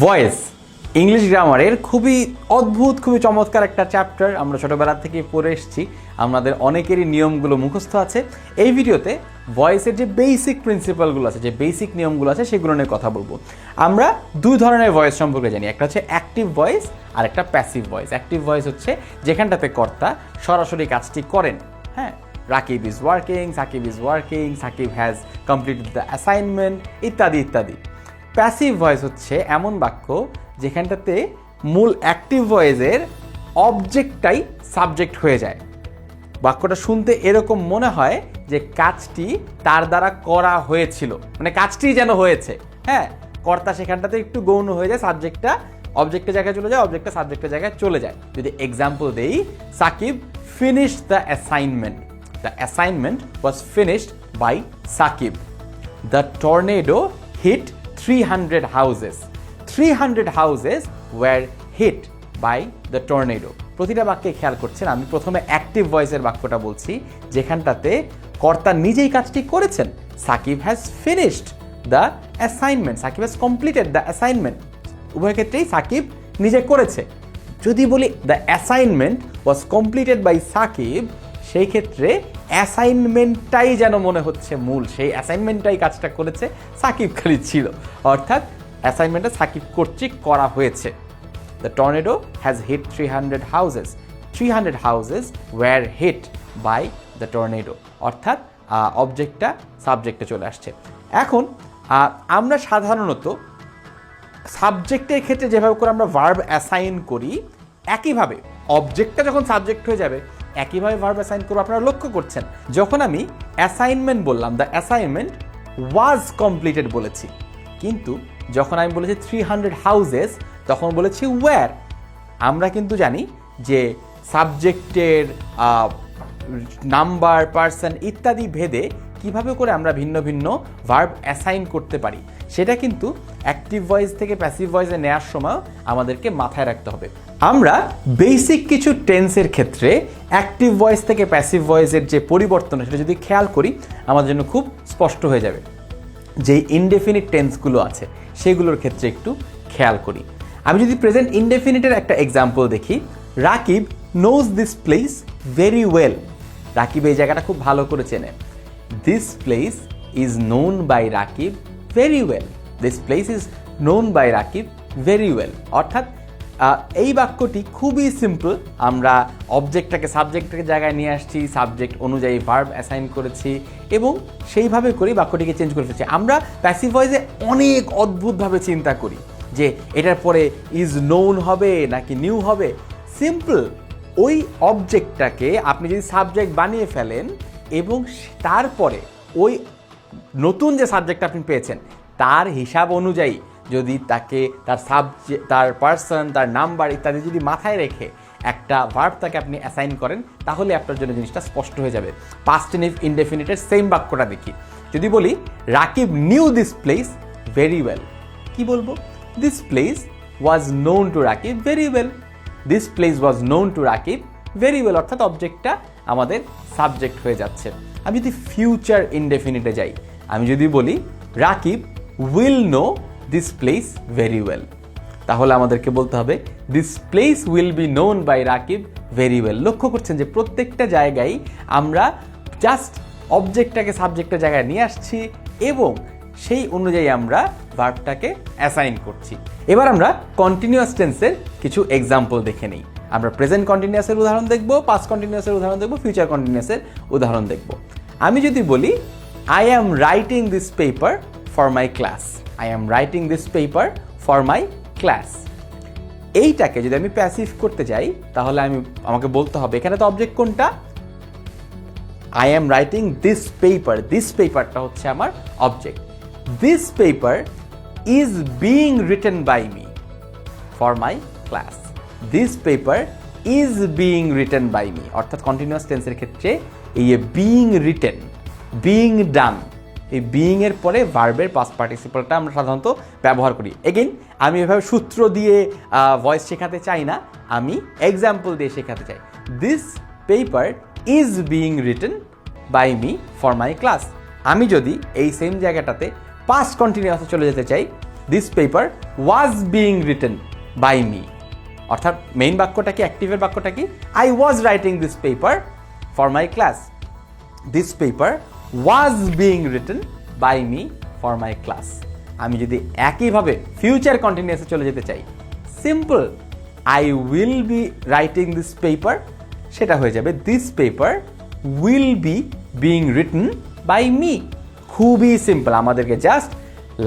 Voice English গ্রামারের খুবই অদ্ভুত, খুবই চমৎকার একটা চ্যাপ্টার। আমরা ছোটোবেলা থেকে পড়ে এসেছি, আমাদের অনেকেরই নিয়মগুলো মুখস্থ আছে। এই ভিডিওতে ভয়েসের যে বেসিক প্রিন্সিপালগুলো আছে, যে বেসিক নিয়মগুলো আছে, সেগুলো নিয়ে কথা বলবো। আমরা দুই ধরনের ভয়েস সম্পর্কে জানি, একটা হচ্ছে অ্যাক্টিভ ভয়েস আর একটা প্যাসিভ ভয়েস। অ্যাক্টিভ ভয়েস হচ্ছে যেখানটাতে কর্তা সরাসরি কাজটি করেন। হ্যাঁ, Rakib is working, Sakib is working, Sakib has completed the assignment, ইত্যাদি ইত্যাদি। প্যাসিভ ভয়েস হচ্ছে এমন বাক্য যেখানটাতে মূল অ্যাক্টিভ ভয়েসের অবজেক্টটাই সাবজেক্ট হয়ে যায়। বাক্যটা শুনতে এরকম মনে হয় যে কাজটি তার দ্বারা করা হয়েছিল, মানে কাজটি যেন হয়েছে। হ্যাঁ, কর্তা সেখানটাতে একটু গৌণ হয়ে যায়, সাবজেক্টটা অবজেক্টের জায়গায় চলে যায়, অবজেক্টটা সাবজেক্টের জায়গায় চলে যায়। যদি এক্সাম্পল দেই, Sakib finished the assignment, the assignment was finished by Sakib. The tornado hit 300 houses. 300 houses were hit by the tornado. প্রতিটা বাক্যে খেয়াল করছেন, আমি প্রথমে অ্যাক্টিভ ভয়েসের বাক্যটা বলছি যেখানটাতে কর্তা নিজেই কাজটি করেছেন। Sakib has finished the assignment, Sakib has completed the assignment. উভয় ক্ষেত্রেই সাকিব নিজে করেছে। যদি বলি the assignment was completed by Sakib, সেই ক্ষেত্রে অ্যাসাইনমেন্টটাই যেন মনে হচ্ছে মূল, সেই অ্যাসাইনমেন্টটাই কাজটা করেছে, সাকিব খালি ছিল। অর্থাৎ অ্যাসাইনমেন্টটা সাকিব কর্তৃক করা হয়েছে। The tornado has hit 300 houses, 300 houses were hit by the tornado. অর্থাৎ অবজেক্টটা সাবজেক্টে চলে আসছে। এখন আমরা সাধারণত সাবজেক্টের ক্ষেত্রে যেভাবে করে আমরা ভার্ব অ্যাসাইন করি, একইভাবে অবজেক্টটা যখন সাবজেক্ট হয়ে যাবে একইভাবে ভার্ব অ্যাসাইন করবো। আপনারা লক্ষ্য করছেন, যখন আমি অ্যাসাইনমেন্ট বললাম, দ্য অ্যাসাইনমেন্ট ওয়াজ কমপ্লিটেড বলেছি, কিন্তু যখন আমি বলেছি 300 হাউসেস তখন বলেছি ওয়্যার। আমরা কিন্তু জানি যে সাবজেক্টের নাম্বার, পার্সন ইত্যাদি ভেদে কিভাবে করে আমরা ভিন্ন ভিন্ন ভার্ব অ্যাসাইন করতে পারি, সেটা কিন্তু অ্যাক্টিভ ভয়েস থেকে প্যাসিভ ভয়েসে নেওয়ার সময় আমাদেরকে মাথায় রাখতে হবে। আমরা বেসিক কিছু টেন্সের ক্ষেত্রে অ্যাক্টিভ ভয়েস থেকে প্যাসিভ ভয়েসের যে পরিবর্তন, সেটা যদি খেয়াল করি আমাদের জন্য খুব স্পষ্ট হয়ে যাবে। যে ইনডেফিনিট টেন্সগুলো আছে সেগুলোর ক্ষেত্রে একটু খেয়াল করি। আমি যদি প্রেজেন্ট ইনডেফিনিটের একটা এক্সাম্পল দেখি, Rakib knows this place very well. Rakib এই জায়গাটা খুব ভালো করে চেনে। This place is known by Rakib very well, this place is known by Rakib very well. অর্থাৎ এই বাক্যটি খুবই সিম্পল। আমরা অবজেক্টটাকে সাবজেক্টের জায়গায় নিয়ে আসছি, সাবজেক্ট অনুযায়ী ভার্ব অ্যাসাইন করেছি এবং সেইভাবে করেই বাক্যটিকে চেঞ্জ করে ফেলছি। আমরা প্যাসিভ ভয়েসে অনেক অদ্ভুতভাবে চিন্তা করি যে এটার পরে ইজ নোন হবে নাকি নিউ হবে। সিম্পল, ওই অবজেক্টটাকে আপনি যদি সাবজেক্ট বানিয়ে ফেলেন এবং তারপরে ওই নতুন যে সাবজেক্ট আপনি পেয়েছেন তার হিসাব অনুযায়ী যদি তাকে তার সাবজেক্ট, তার পার্সন, তার নাম্বার ইত্যাদি যদি মাথায় রেখে একটা ভার্ব তাকে আপনি অ্যাসাইন করেন, তাহলে আপনার জন্য জিনিসটা স্পষ্ট হয়ে যাবে। পাস্ট ইনডেফিনিটের সেম বাক্যটা দেখি। যদি বলি Rakib new this place very well, কি বলবো? This place was known to Rakib very well, this place was known to Rakib very well. অর্থাৎ অবজেক্টটা আমাদের সাবজেক্ট হয়ে যাচ্ছে। আমি যদি ফিউচার ইনডেফিনিটে যাই, আমি যদি বলি Rakib will know this place very well, তাহলে আমাদেরকে বলতে হবে this place will be known by Rakib very well. লক্ষ্য করছেন যে প্রত্যেকটা জায়গায় আমরা জাস্ট অবজেক্টটাকে সাবজেক্টের জায়গায় নিয়ে আসছি এবং সেই অনুযায়ী আমরা ভার্বটাকে অ্যাসাইন করছি। এবার আমরা কন্টিনিউয়াস টেন্সের কিছু এক্সাম্পল দেখে নিই। আমরা প্রেজেন্ট কন্টিনিউয়াসের উদাহরণ দেখব, পাস্ট কন্টিনিউয়াসের উদাহরণ দেখব, ফিউচার কন্টিনিউয়াসের উদাহরণ দেখব। আমি যদি বলি I am writing this paper for my class, I am writing this paper for my class. এইটাকে যদি আমি প্যাসিভ করতে যাই তাহলে আমাকে বলতে হবে এখানে তো অবজেক্ট কোনটা? I am writing this paper, this paperটা হচ্ছে আমার object. This paper is being written by me for my class. This paper is being written by me। অর্থাৎ কন্টিনিউয়াস টেন্সের ক্ষেত্রে এই being written, being done, এই বিইং এর পরে ভার্বের পাস্ট পার্টিসিপলটা আমরা সাধারণত ব্যবহার করি। এগেইন আমি এভাবে সূত্র দিয়ে ভয়েস শেখাতে চাই না, আমি এক্সাম্পল দিয়ে শেখাতে চাই। This paper is being written by me for my class. আমি যদি এই সেম জায়গাটাতে পাস্ট কন্টিনিউয়াসে চলে যেতে চাই, this paper was being written by me. অর্থাৎ মেইন বাক্যটা কি, অ্যাক্টিভের বাক্যটা কি, I was writing this paper for my class. This paper was being written by me for my class. আমি যদি একইভাবে ফিউচার কন্টিনিউয়াসে চলে যেতে চাই, simple, I will be writing this paper, সেটা হয়ে যাবে this paper will be being written by me. খুবই সিম্পল, আমাদেরকে জাস্ট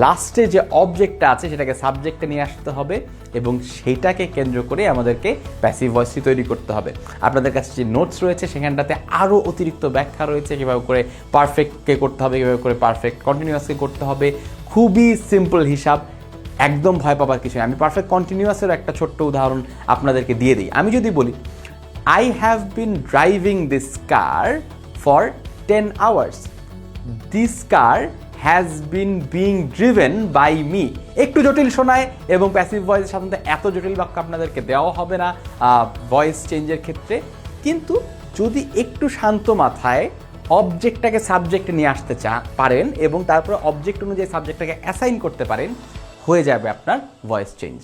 লাস্টে যে অবজেক্টটা আছে সেটাকে সাবজেক্টে নিয়ে আসতে হবে এবং সেটাকে কেন্দ্র করে আমাদেরকে প্যাসিভ ভয়েসটি তৈরি করতে হবে। আপনাদের কাছে যে নোটস রয়েছে সেখানটাতে আরও অতিরিক্ত ব্যাখ্যা রয়েছে, কীভাবে করে পারফেক্টকে করতে হবে, কীভাবে করে পারফেক্ট কন্টিনিউয়াসকে করতে হবে। খুবই সিম্পল হিসাব, একদম ভয় পাবার কিছু নেই। আমি পারফেক্ট কন্টিনিউয়াসের একটা ছোট্ট উদাহরণ আপনাদেরকে দিয়ে দিই। আমি যদি বলি I have been driving this car for 10 hours, this car has been being driven by me. একটু জটিল শোনায় এবং প্যাসিভ ভয়েসের সাধারণত এত জটিল বাক্য আপনাদেরকে দেওয়া হবে না ভয়েস চেঞ্জের ক্ষেত্রে। কিন্তু যদি একটু শান্ত মাথায় অবজেক্টটাকে সাবজেক্টে নিয়ে আসতে পারেন এবং তারপরে অবজেক্ট অনুযায়ী সাবজেক্টটাকে অ্যাসাইন করতে পারেন, হয়ে যাবে আপনার ভয়েস চেঞ্জ।